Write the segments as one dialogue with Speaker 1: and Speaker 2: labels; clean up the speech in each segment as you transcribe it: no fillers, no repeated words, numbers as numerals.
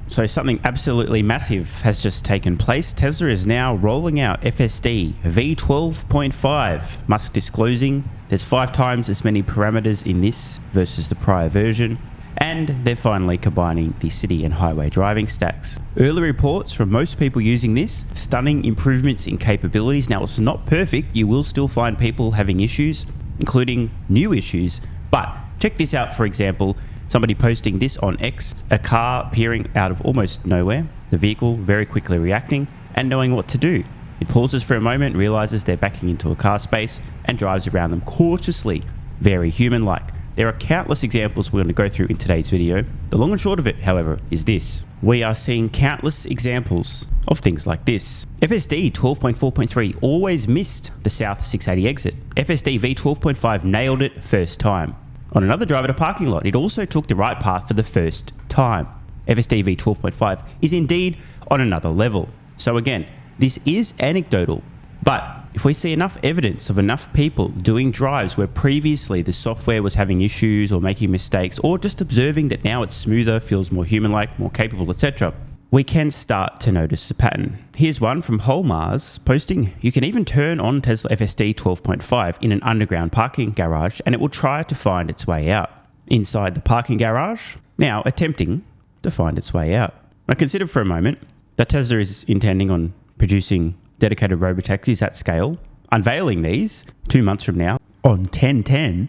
Speaker 1: So something absolutely massive has just taken place. Tesla is now rolling out FSD V12.5. Musk disclosing there's 5 times as many parameters in this versus the prior version. And they're finally combining the city and highway driving stacks. Early reports from most people using this, stunning improvements in capabilities. Now it's not perfect, you will still find people having issues, including new issues. But check this out, for example, somebody posting this on X, a car appearing out of almost nowhere, the vehicle very quickly reacting and knowing what to do. It pauses for a moment, realizes they're backing into a car space and drives around them cautiously, very human-like. There are countless examples we're going to go through in today's video. The long and short of it, however, is this. We are seeing countless examples of things like this. FSD 12.4.3 always missed the South 680 exit. FSD V12.5 nailed it first time. On another drive at a parking lot, it also took the right path for the first time. FSD V12.5 is indeed on another level. So again, this is anecdotal, but if we see enough evidence of enough people doing drives where previously the software was having issues or making mistakes, or just observing that now it's smoother, feels more human-like, more capable, etc., we can start to notice a pattern. Here's one from Holmars posting, you can even turn on Tesla FSD 12.5 in an underground parking garage and it will try to find its way out. Inside the parking garage, now attempting to find its way out. Now consider for a moment that Tesla is intending on producing dedicated robotaxis at scale, unveiling these 2 months from now on 10/10,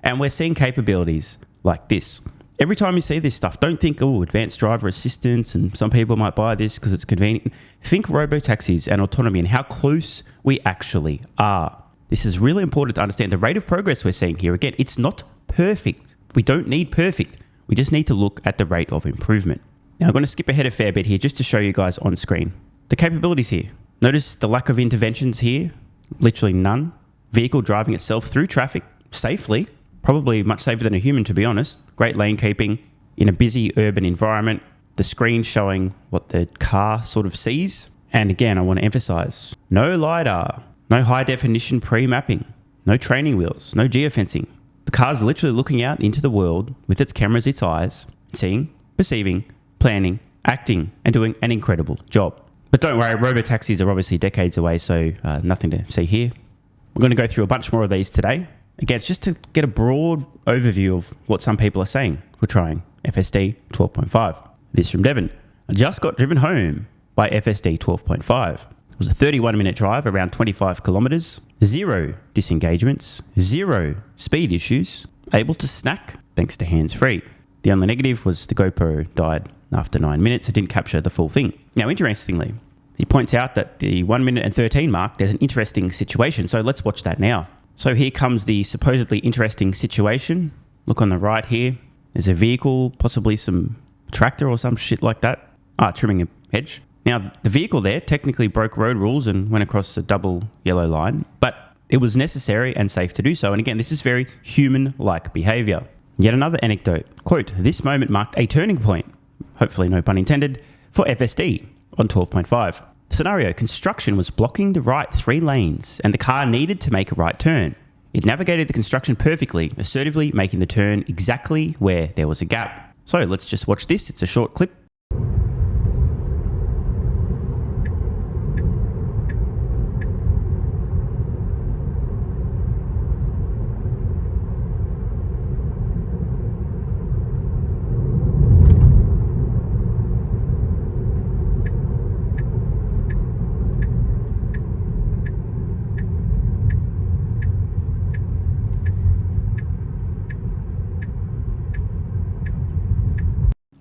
Speaker 1: and we're seeing capabilities like this. Every time you see this stuff, don't think, oh, advanced driver assistance and some people might buy this because it's convenient. Think robotaxis and autonomy and how close we actually are. This is really important to understand the rate of progress we're seeing here. Again, it's not perfect. We don't need perfect. We just need to look at the rate of improvement. Now, I'm going to skip ahead a fair bit here just to show you guys on screen the capabilities here. Notice the lack of interventions here, literally none. Vehicle driving itself through traffic safely, probably much safer than a human to be honest. Great lane keeping in a busy urban environment. The screen showing what the car sort of sees. And again, I want to emphasize, no LiDAR, no high definition pre-mapping, no training wheels, no geofencing. The car's literally looking out into the world with its cameras, its eyes, seeing, perceiving, planning, acting, and doing an incredible job. But don't worry, robotaxis are obviously decades away, so nothing to see here. We're going to go through a bunch more of these today. Again, it's just to get a broad overview of what some people are saying. We're trying FSD 12.5. This from Devon. I just got driven home by FSD 12.5. It was a 31-minute drive, around 25 kilometers, 0 disengagements, 0 speed issues, able to snack thanks to hands-free. The only negative was the GoPro died after 9 minutes. It didn't capture the full thing. Now, interestingly, he points out that the 1 minute and 13 mark, there's an interesting situation. So let's watch that now. So here comes the supposedly interesting situation. Look on the right here. There's a vehicle, possibly some tractor or some shit like that. Trimming a hedge. Now, the vehicle there technically broke road rules and went across a double yellow line, but it was necessary and safe to do so. And again, this is very human-like behavior. Yet another anecdote. Quote, this moment marked a turning point, hopefully no pun intended, for FSD on 12.5. Scenario, construction was blocking the right 3 lanes and the car needed to make a right turn. It navigated the construction perfectly, assertively making the turn exactly where there was a gap. So let's just watch this. It's a short clip.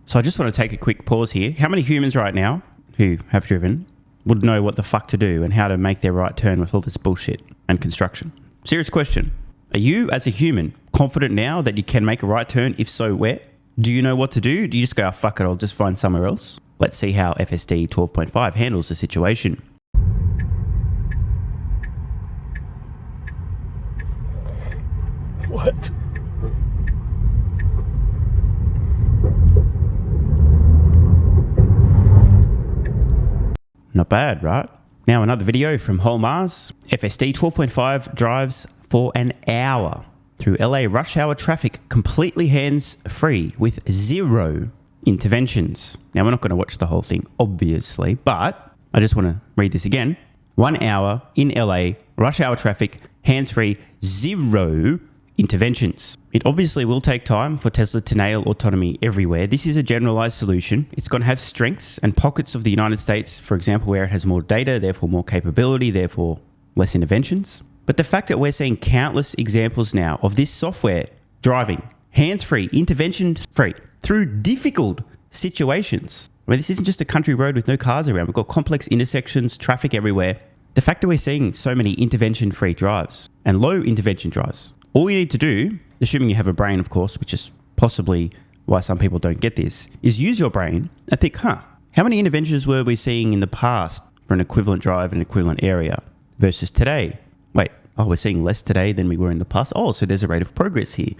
Speaker 1: So I just want to take a quick pause here. How many humans right now who have driven would know what the fuck to do and how to make their right turn with all this bullshit and construction? Serious question. Are you, as a human, confident now that you can make a right turn? If so, where? Do you know what to do? Do you just go, oh, fuck it, I'll just find somewhere else? Let's see how FSD 12.5 handles the situation.
Speaker 2: What?
Speaker 1: Not bad, right? Now another video from Holmars. FSD 12.5 drives for an hour through LA rush hour traffic completely hands-free with 0 interventions. Now, we're not going to watch the whole thing, obviously, but I just want to read this again. 1 hour in LA, rush hour traffic, hands-free, 0 interventions. It obviously will take time for Tesla to nail autonomy everywhere. This is a generalized solution. It's going to have strengths and pockets of the United States, for example, where it has more data, therefore more capability, therefore less interventions. But the fact that we're seeing countless examples now of this software driving hands-free, intervention-free through difficult situations. I mean, this isn't just a country road with no cars around. We've got complex intersections, traffic everywhere. The fact that we're seeing so many intervention-free drives and low intervention drives, all you need to do, assuming you have a brain, of course, which is possibly why some people don't get this, is use your brain and think, how many interventions were we seeing in the past for an equivalent drive in an equivalent area versus today? Wait, we're seeing less today than we were in the past. So there's a rate of progress here.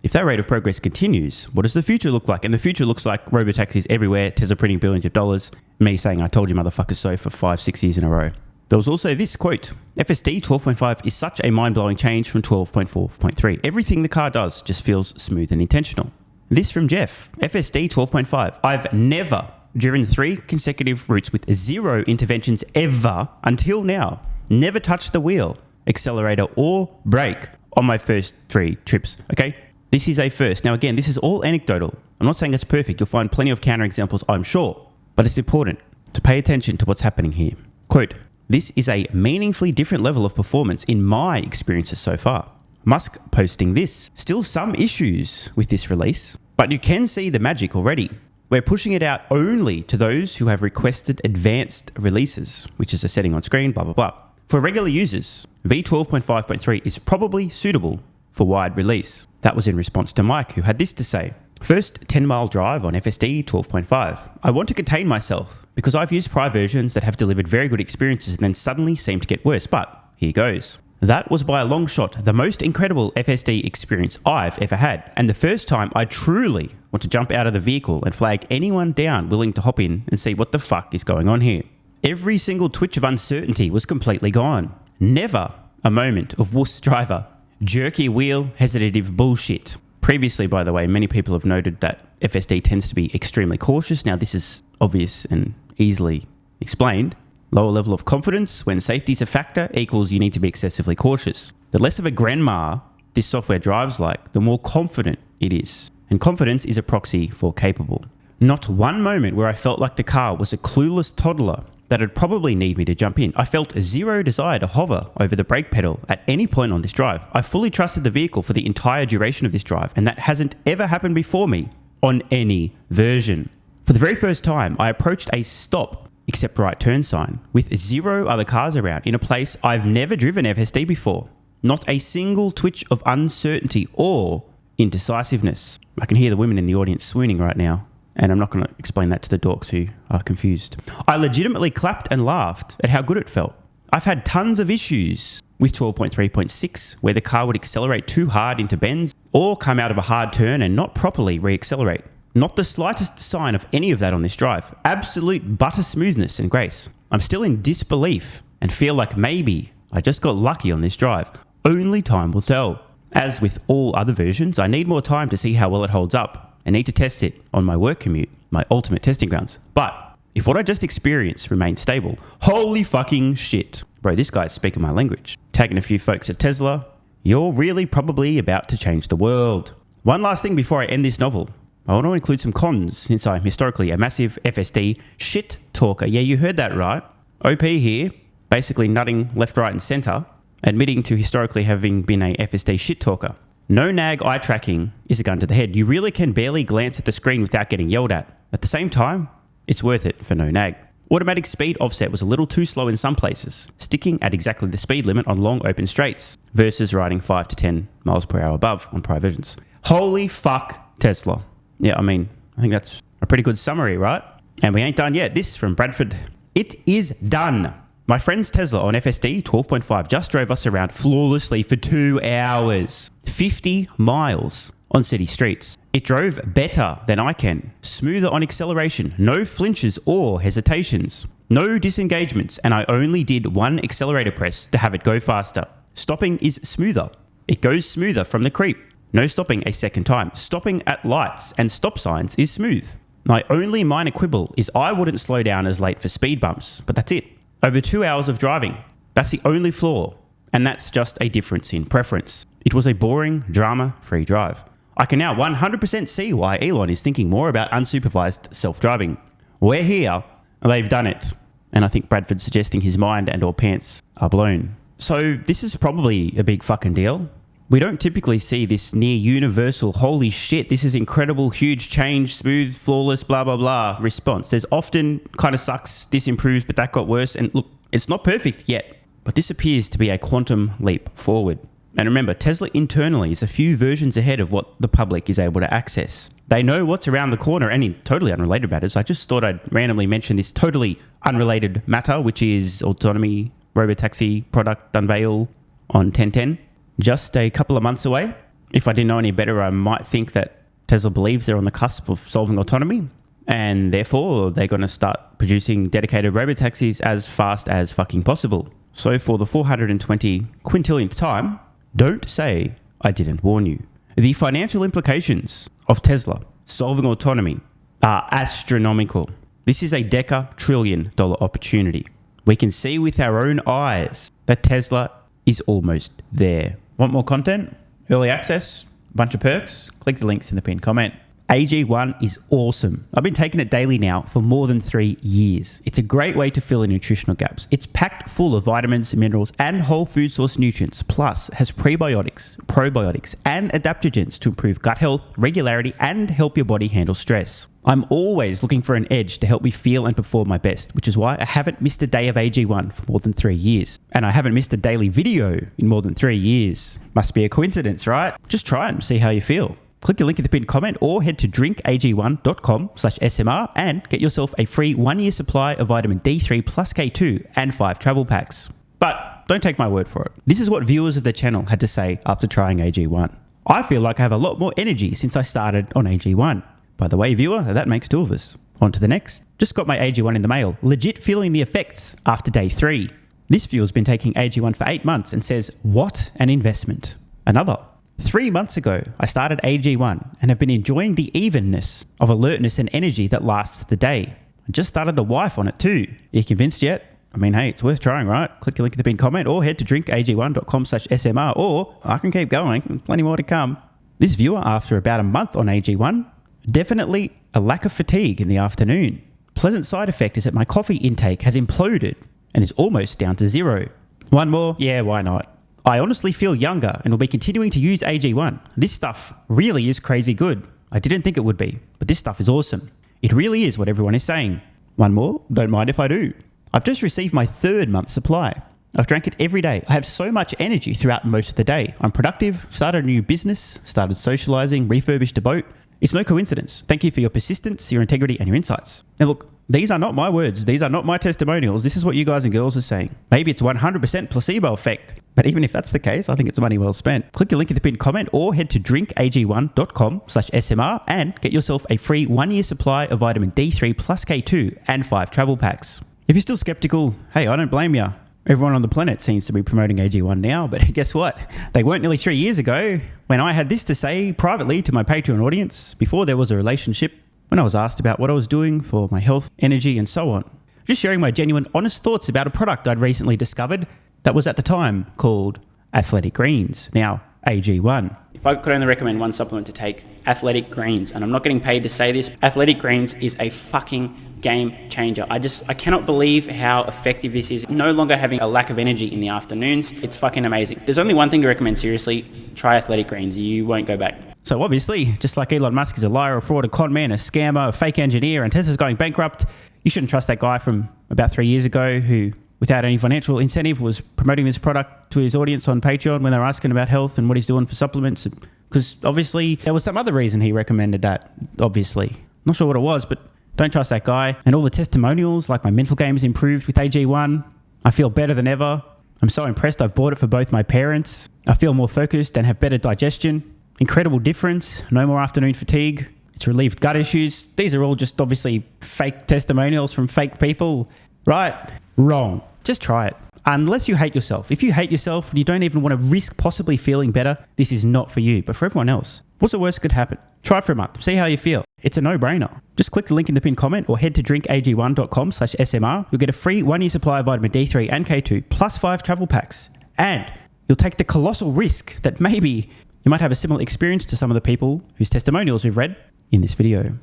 Speaker 1: If that rate of progress continues, what does the future look like? And the future looks like robotaxis everywhere, Tesla printing billions of dollars, me saying, I told you motherfuckers so for 5-6 years in a row. There was also this quote, FSD 12.5 is such a mind-blowing change from 12.4.3. Everything the car does just feels smooth and intentional. This from Jeff, FSD 12.5. I've never driven 3 consecutive routes with 0 interventions ever until now. Never touched the wheel, accelerator or brake on my first 3 trips. Okay, this is a first. Now again, this is all anecdotal. I'm not saying it's perfect. You'll find plenty of counterexamples, I'm sure, but it's important to pay attention to what's happening here. Quote, this is a meaningfully different level of performance in my experiences so far. Musk posting this. Still some issues with this release, but you can see the magic already. We're pushing it out only to those who have requested advanced releases, which is a setting on screen, blah, blah, blah. For regular users, V12.5.3 is probably suitable for wide release. That was in response to Mike, who had this to say. First 10-mile drive on FSD 12.5. I want to contain myself because I've used prior versions that have delivered very good experiences and then suddenly seem to get worse, but here goes. That was by a long shot the most incredible FSD experience I've ever had, and the first time I truly want to jump out of the vehicle and flag anyone down willing to hop in and see what the fuck is going on here. Every single twitch of uncertainty was completely gone. Never a moment of wuss driver, jerky wheel, hesitative bullshit. Previously, by the way, many people have noted that FSD tends to be extremely cautious. Now, this is obvious and easily explained. Lower level of confidence when safety is a factor equals you need to be excessively cautious. The less of a grandma this software drives like, the more confident it is. And confidence is a proxy for capable. Not one moment where I felt like the car was a clueless toddler that'd probably need me to jump in. I felt 0 desire to hover over the brake pedal at any point on this drive. I fully trusted the vehicle for the entire duration of this drive, and that hasn't ever happened before me on any version. For the very first time, I approached a stop, except right turn sign, with 0 other cars around in a place I've never driven FSD before. Not a single twitch of uncertainty or indecisiveness. I can hear the women in the audience swooning right now. And I'm not going to explain that to the dorks who are confused. I legitimately clapped and laughed at how good it felt. I've had tons of issues with 12.3.6 where the car would accelerate too hard into bends or come out of a hard turn and not properly re-accelerate. Not the slightest sign of any of that on this drive. Absolute butter smoothness and grace. I'm still in disbelief and feel like maybe I just got lucky on this drive. Only time will tell. As with all other versions, I need more time to see how well it holds up. I need to test it on my work commute, my ultimate testing grounds. But if what I just experienced remains stable, holy fucking shit. Bro, this guy's speaking my language. Tagging a few folks at Tesla, you're really probably about to change the world. One last thing before I end this novel. I want to include some cons since I'm historically a massive FSD shit talker. Yeah, you heard that right. OP here, basically nutting left, right and center, admitting to historically having been a FSD shit talker. No nag eye tracking is a gun to the head. You really can barely glance at the screen without getting yelled at. At the same time, it's worth it for no nag. Automatic speed offset was a little too slow in some places, sticking at exactly the speed limit on long open straights versus riding 5 to 10 miles per hour above on prior versions. Holy fuck, Tesla. Yeah, I mean, I think that's a pretty good summary, right? And we ain't done yet. This from Bradford. It is done. My friend's Tesla on FSD 12.5 just drove us around flawlessly for 2 hours, 50 miles on city streets. It drove better than I can, smoother on acceleration, no flinches or hesitations, no disengagements, and I only did 1 accelerator press to have it go faster. Stopping is smoother. It goes smoother from the creep. No stopping a second time. Stopping at lights and stop signs is smooth. My only minor quibble is I wouldn't slow down as late for speed bumps, but that's it. Over 2 hours of driving. That's the only flaw. And that's just a difference in preference. It was a boring, drama-free drive. I can now 100% see why Elon is thinking more about unsupervised self-driving. We're here, and they've done it. And I think Bradford's suggesting his mind and or pants are blown. So this is probably a big fucking deal. We don't typically see this near universal, holy shit, this is incredible, huge change, smooth, flawless, blah, blah, blah response. There's often kind of sucks, this improves, but that got worse. And look, it's not perfect yet, but this appears to be a quantum leap forward. And remember, Tesla internally is a few versions ahead of what the public is able to access. They know what's around the corner, and in totally unrelated matters, I just thought I'd randomly mention this totally unrelated matter, which is autonomy, Robotaxi product unveil on 10/10. Just a couple of months away. If I didn't know any better, I might think that Tesla believes they're on the cusp of solving autonomy, and therefore they're going to start producing dedicated robotaxis as fast as fucking possible. So for the 420 quintillionth time, don't say I didn't warn you. The financial implications of Tesla solving autonomy are astronomical. This is a $10 opportunity. We can see with our own eyes that Tesla is almost there. Want more content? Early access? Bunch of perks? Click the links in the pinned comment. AG1 is awesome. I've been taking it daily now for more than 3 years. It's a great way to fill in nutritional gaps. It's packed full of vitamins, minerals, and whole food source nutrients, plus has prebiotics, probiotics, and adaptogens to improve gut health, regularity, and help your body handle stress. I'm always looking for an edge to help me feel and perform my best, which is why I haven't missed a day of AG1 for more than 3 years. And I haven't missed a daily video in more than 3 years. Must be a coincidence, right? Just try it and see how you feel. Click the link in the pinned comment or head to drinkag1.com/SMR and get yourself a free 1-year supply of vitamin D3 plus K2 and 5 travel packs. But don't take my word for it. This is what viewers of the channel had to say after trying AG1. I feel like I have a lot more energy since I started on AG1. By the way, viewer, that makes 2 of us. On to the next. Just got my AG1 in the mail. Legit feeling the effects after day 3. This viewer's been taking AG1 for 8 months and says, what an investment. Another. 3 months ago, I started AG1 and have been enjoying the evenness of alertness and energy that lasts the day. I just started the wife on it too. Are you convinced yet? I mean, hey, it's worth trying, right? Click the link in the pinned comment or head to drinkag1.com/SMR or I can keep going. There's plenty more to come. This viewer, after about a month on AG1, definitely a lack of fatigue in the afternoon. Pleasant side effect is that my coffee intake has imploded and is almost down to 0. One more? Yeah, why not? I honestly feel younger and will be continuing to use AG1. This stuff really is crazy good. I didn't think it would be, but this stuff is awesome. It really is what everyone is saying. One more? Don't mind if I do. I've just received my 3rd month supply. I've drank it every day. I have so much energy throughout most of the day. I'm productive, started a new business, started socializing, refurbished a boat. It's no coincidence. Thank you for your persistence, your integrity, and your insights. Now look, these are not my words. These are not my testimonials. This is what you guys and girls are saying. Maybe it's 100% placebo effect. But even if that's the case, I think it's money well spent. Click the link in the pinned comment or head to drinkag1.com/SMR and get yourself a free 1-year supply of vitamin D3 plus K2 and 5 travel packs. If you're still skeptical, hey, I don't blame you. Everyone on the planet seems to be promoting AG1 now, but guess what? They weren't nearly 3 years ago when I had this to say privately to my Patreon audience before there was a relationship, when I was asked about what I was doing for my health, energy, and so on. Just sharing my genuine, honest thoughts about a product I'd recently discovered that was at the time called Athletic Greens, now AG1. If I could only recommend one supplement to take, Athletic Greens, and I'm not getting paid to say this, Athletic Greens is a fucking game changer. I cannot believe how effective this is. No longer having a lack of energy in the afternoons. It's fucking amazing. There's only one thing to recommend, seriously. Try Athletic Greens. You won't go back. So obviously, just like Elon Musk is a liar, a fraud, a con man, a scammer, a fake engineer, and Tesla's going bankrupt, you shouldn't trust that guy from about 3 years ago who, without any financial incentive, was promoting this product to his audience on Patreon when they were asking about health and what he's doing for supplements. Because obviously, there was some other reason he recommended that, obviously. Not sure what it was, but don't trust that guy. And all the testimonials, like my mental game has improved with AG1. I feel better than ever. I'm so impressed I've bought it for both my parents. I feel more focused and have better digestion. Incredible difference. No more afternoon fatigue. It's relieved gut issues. These are all just obviously fake testimonials from fake people. Right? Wrong. Just try it. unless you hate yourself. If you hate yourself and you don't even want to risk possibly feeling better, this is not for you. But for everyone else, what's the worst that could happen? Try it for a month. See how you feel. It's a no-brainer. Just click the link in the pinned comment or head to drinkag1.com/SMR. You'll get a free 1-year supply of vitamin D3 and K2 plus 5 travel packs. And you'll take the colossal risk that maybe you might have a similar experience to some of the people whose testimonials we've read in this video.